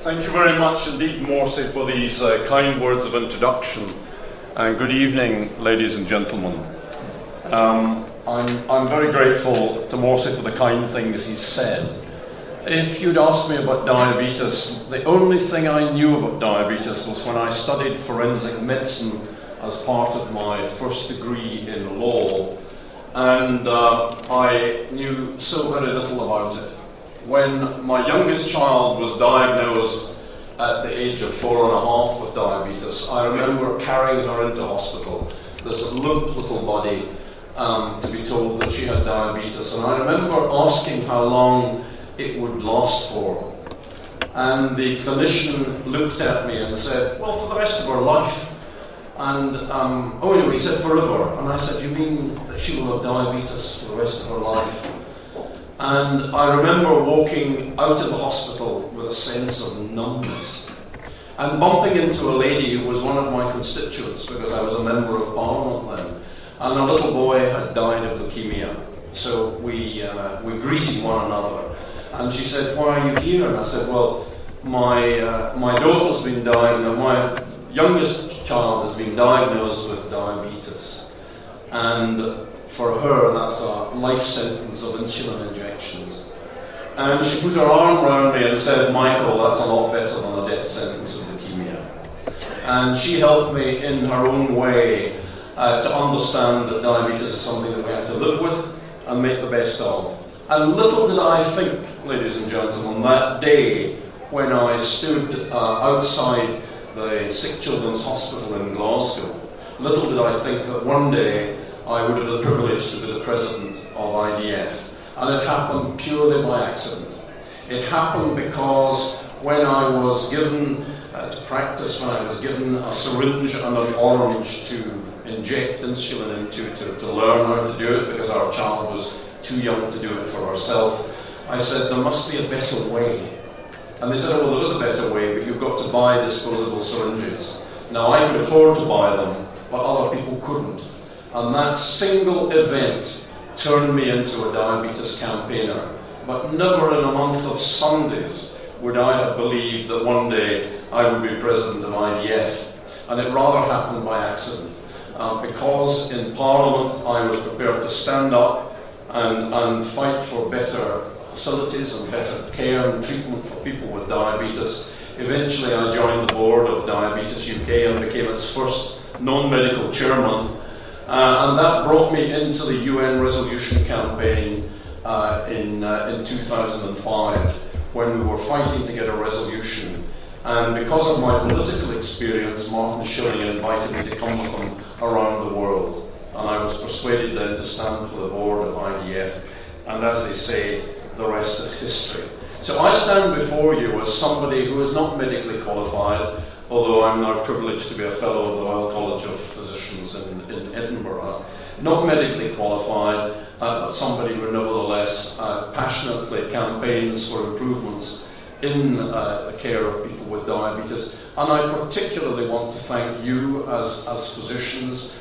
Thank you very much indeed, Morsi, for these kind words of introduction. And good evening, ladies and gentlemen. I'm very grateful to Morsi for the kind things he said. If you'd asked me about diabetes, the only thing I knew about diabetes was when I studied forensic medicine as part of my first degree in law, and I knew so very little about it. When my youngest child was diagnosed at the age of 4.5 with diabetes, I remember carrying her into hospital, this limp little body, to be told that she had diabetes. And I remember asking how long it would last for. And the clinician looked at me and said, well, for the rest of her life. And, oh no, he said forever. And I said, you mean that she will have diabetes for the rest of her life? And I remember walking out of the hospital with a sense of numbness and bumping into a lady who was one of my constituents because I was a member of Parliament then. And a little boy had died of leukemia. So we greeted one another. And she said, why are you here? And I said, well, my daughter's been diagnosed, my youngest child has been diagnosed with diabetes. And for her, that's a life sentence of insulin injections. And she put her arm around me and said, Michael, that's a lot better than a death sentence of leukemia. And she helped me in her own way to understand that diabetes is something that we have to live with and make the best of. And little did I think, ladies and gentlemen, that day when I stood outside the Sick Children's Hospital in Glasgow, little did I think that one day I would have the privilege to be the president of IDF. And it happened purely by accident. It happened because when I was given to practice, when I was given a syringe and an orange to inject insulin into, to learn how to do it, because our child was too young to do it for herself, I said, there must be a better way. And they said, well, there is a better way, but you've got to buy disposable syringes. Now, I could afford to buy them, but other people couldn't. And that single event turned me into a diabetes campaigner. But never in a month of Sundays would I have believed that one day I would be president of IDF. And it rather happened by accident. Because in Parliament I was prepared to stand up and fight for better facilities and better care and treatment for people with diabetes. Eventually I joined the board of Diabetes UK and became its first non-medical chairman. And that brought me into the UN resolution campaign in 2005, when we were fighting to get a resolution. And because of my political experience, Martin Schilling invited me to come with him around the world. And I was persuaded then to stand for the board of IDF. And as they say, the rest is history. So I stand before you as somebody who is not medically qualified, although I'm now privileged to be a fellow of the Royal College of Physicians in Edinburgh. Not medically qualified, but somebody who nevertheless passionately campaigns for improvements in the care of people with diabetes. And I particularly want to thank you as physicians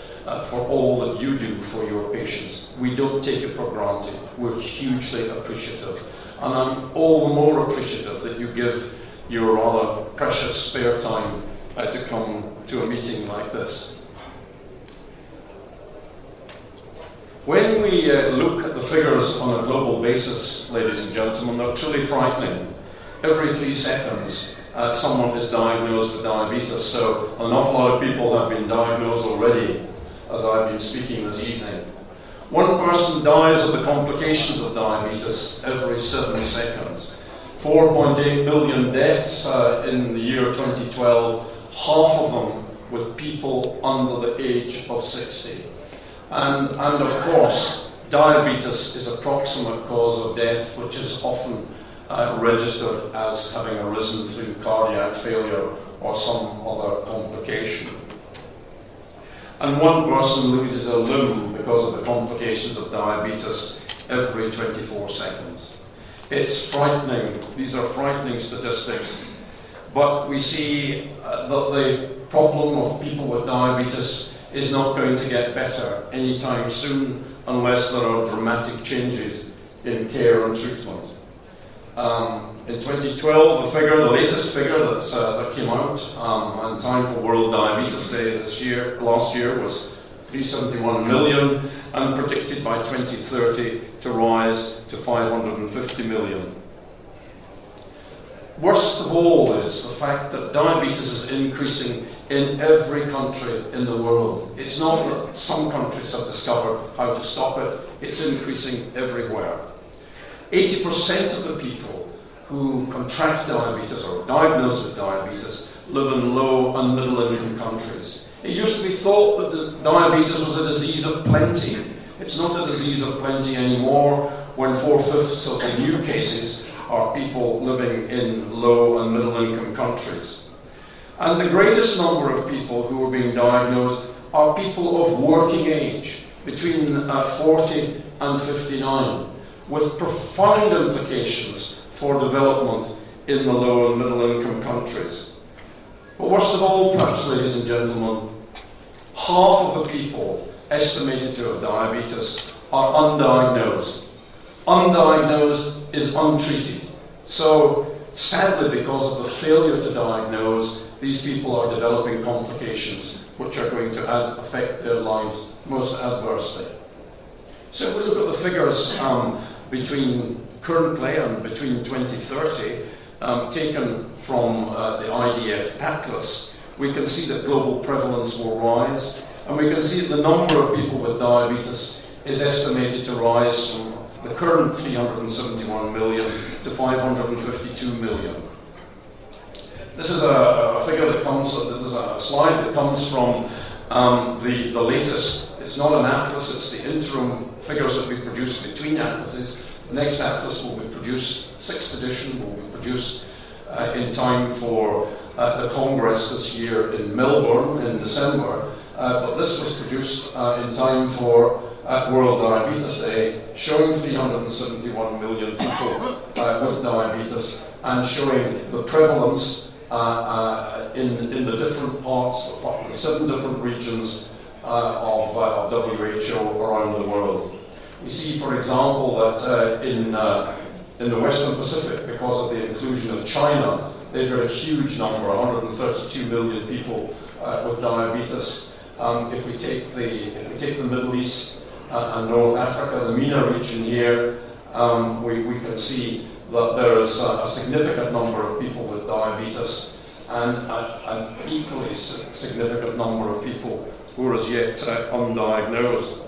for all that you do for your patients. We don't take it for granted. We're hugely appreciative. And I'm all the more appreciative that you give your rather precious spare time to come to a meeting like this. When we look at the figures on a global basis, ladies and gentlemen, they're truly frightening. Every 3 seconds, someone is diagnosed with diabetes, so an awful lot of people have been diagnosed already, as I've been speaking this evening. One person dies of the complications of diabetes every 7 seconds. 4.8 million deaths in the year 2012, half of them with people under the age of 60. And of course, diabetes is a proximate cause of death, which is often registered as having arisen through cardiac failure or some other complication. And one person loses a limb because of the complications of diabetes every 24 seconds. It's frightening. These are frightening statistics. But we see that the problem of people with diabetes is not going to get better anytime soon unless there are dramatic changes in care and treatment. In 2012, the figure, the latest figure that came out in time for World Diabetes Day last year was 371 million, and predicted by 2030 to rise to 550 million. Worst of all is the fact that diabetes is increasing in every country in the world. It's not that some countries have discovered how to stop it, it's increasing everywhere. 80% of the people who contract diabetes or are diagnosed with diabetes live in low and middle income countries. It used to be thought that diabetes was a disease of plenty. It's not a disease of plenty anymore, when 4/5 of the new cases are people living in low and middle income countries. And the greatest number of people who are being diagnosed are people of working age, between 40 and 59, with profound implications for development in the low and middle income countries. But worst of all, perhaps, ladies and gentlemen, half of the people estimated to have diabetes are undiagnosed. Undiagnosed is untreated. So, sadly, because of the failure to diagnose, these people are developing complications which are going to affect their lives most adversely. So if we look at the figures between currently and between 2030, taken from the IDF Atlas, we can see that global prevalence will rise, and we can see that the number of people with diabetes is estimated to rise from the current 371 million to 552 million. This is a figure that comes, this is a slide that comes from the latest. It's not an atlas, it's the interim figures that we produce between atlases. The next atlas will be produced, 6th edition will be produced in time for the Congress this year in Melbourne in December. But this was produced in time for World Diabetes Day, showing 371 million people with diabetes, and showing the prevalence in the different parts, the 7 different regions of WHO around the world. We see, for example, that in the Western Pacific, because of the inclusion of China, they've got a huge number, 132 million people with diabetes. If we take the Middle East and North Africa, the MENA region here, we can see that there is a significant number of people with diabetes, and an equally significant number of people who are as yet undiagnosed.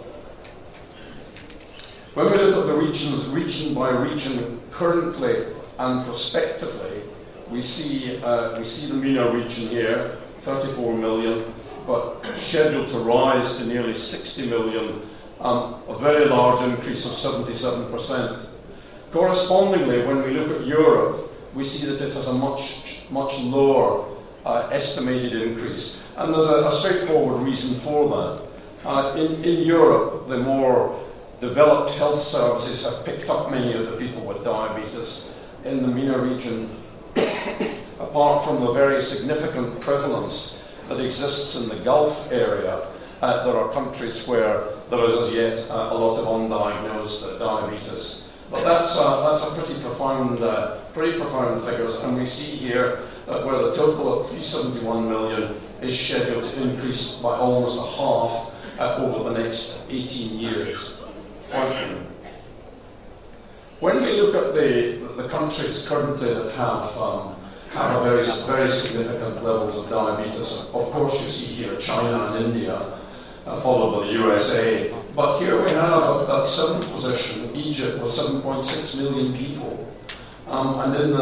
When we look at the regions, region by region, currently and prospectively, we see the MENA region here, 34 million, but scheduled to rise to nearly 60 million, a very large increase of 77%. Correspondingly, when we look at Europe, we see that it has a much lower estimated increase. And there's a straightforward reason for that. In Europe, the more developed health services have picked up many of the people with diabetes. In the MENA region, apart from the very significant prevalence that exists in the Gulf area, there are countries where there is as yet a lot of undiagnosed diabetes. But that's a pretty profound figures, and we see here that where the total of 371 million is scheduled to increase by almost a half over the next 18 years. When we look at the countries currently that have very significant levels of diabetes, of course you see here China and India, followed by the USA. But here we have at 7th position Egypt with 7.6 million people, and in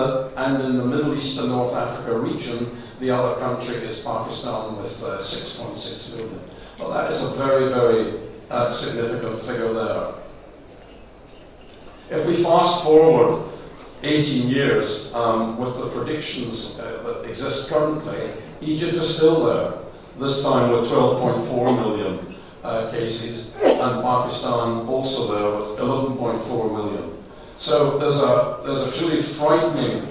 the Middle East and North Africa region, the other country is Pakistan with 6.6 million. Well, that is a very significant figure there. If we fast forward 18 years with the predictions that exist currently, Egypt is still there, this time with 12.4 million cases, and Pakistan also there with 11.4 million. So there's a truly frightening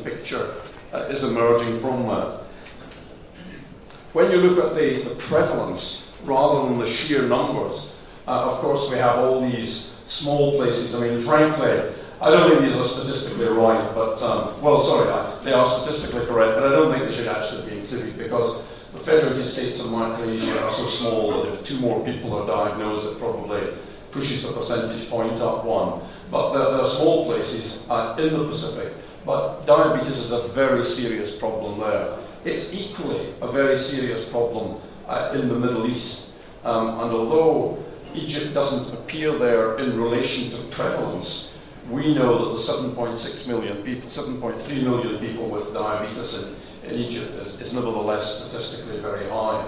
picture is emerging from that. When you look at the prevalence rather than the sheer numbers, of course we have all these small places. I mean, frankly, I don't think these are statistically right, but, well, sorry, they are statistically correct, but I don't think they should actually be included because the federated states of Micronesia are so small that if 2 more people are diagnosed, it probably pushes the percentage point up 1. But there are small places in the Pacific, but diabetes is a very serious problem there. It's equally a very serious problem in the Middle East. And although Egypt doesn't appear there in relation to prevalence, we know that the 7.6 million people, 7.3 million people with diabetes in Egypt is nevertheless statistically very high.